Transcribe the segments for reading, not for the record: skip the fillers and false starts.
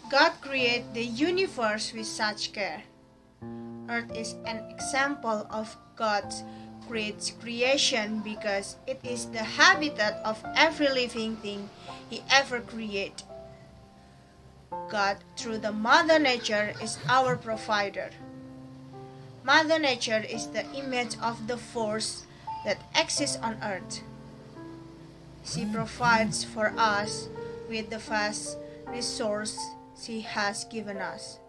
God created the universe with such care. Earth is an example of God's great creation because it is the habitat of every living thing He ever created. God, through the Mother Nature, is our provider. Mother Nature is the image of the force that exists on earth. She provides for us with the vast resource she has given us.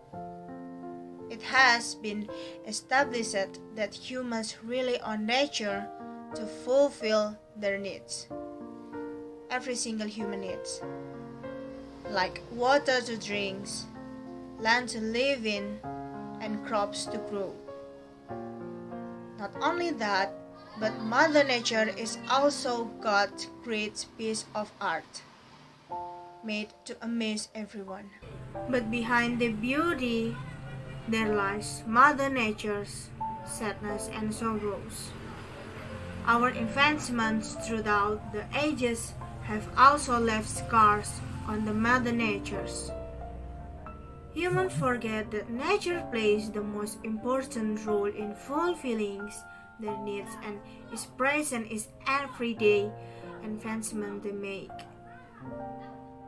It has been established that humans rely on nature to fulfill their needs. Every single human needs, like water to drink, land to live in, and crops to grow. Not only that, but Mother Nature is also God's great piece of art, made to amaze everyone. But behind the beauty, there lies Mother Nature's sadness and sorrows. Our advancements throughout the ages have also left scars on the Mother Natures. Humans forget that nature plays the most important role in fulfilling their needs and is present in everyday advancement they make.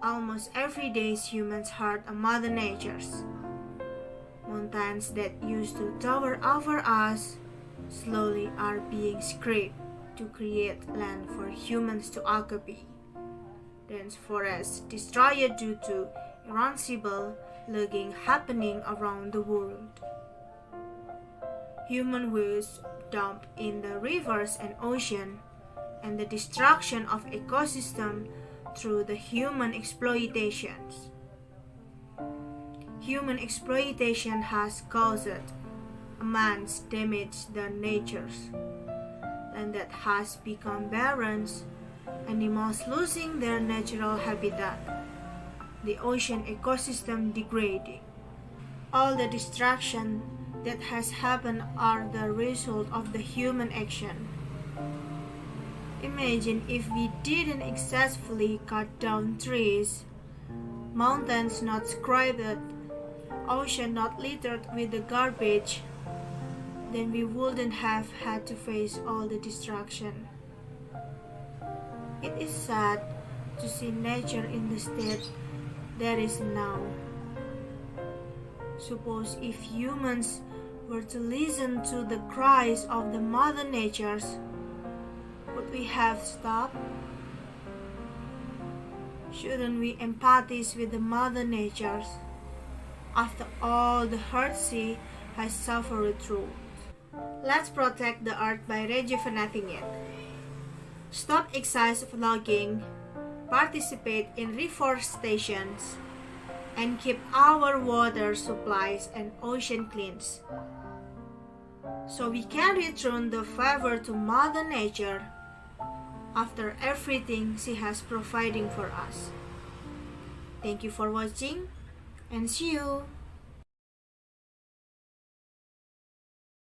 Almost every day humans hurt a Mother Nature's. Mountains that used to tower over us slowly are being scraped to create land for humans to occupy. Dense forests destroyed due to irresponsible logging happening around the world. Human waste dumped in the rivers and ocean, and the destruction of ecosystem through the human exploitations. Human exploitation has caused immense damage to the natures, and that has become barren, animals losing their natural habitat, the ocean ecosystem degrading. All the destruction that has happened are the result of the human action. Imagine if we didn't excessively cut down trees, mountains not scraped, ocean not littered with the garbage, then we wouldn't have had to face all the destruction. It is sad to see nature in the state that is now. Suppose if humans were to listen to the cries of the Mother Natures, would we have stopped? Shouldn't we empathize with the Mother Natures after all the hurt she has suffered through? Let's protect the earth by rejuvenating it. Stop excessive logging, participate in reforestation, and keep our water supplies and ocean clean, so we can return the favor to Mother Nature after everything she has providing for us. Thank you for watching, and see you!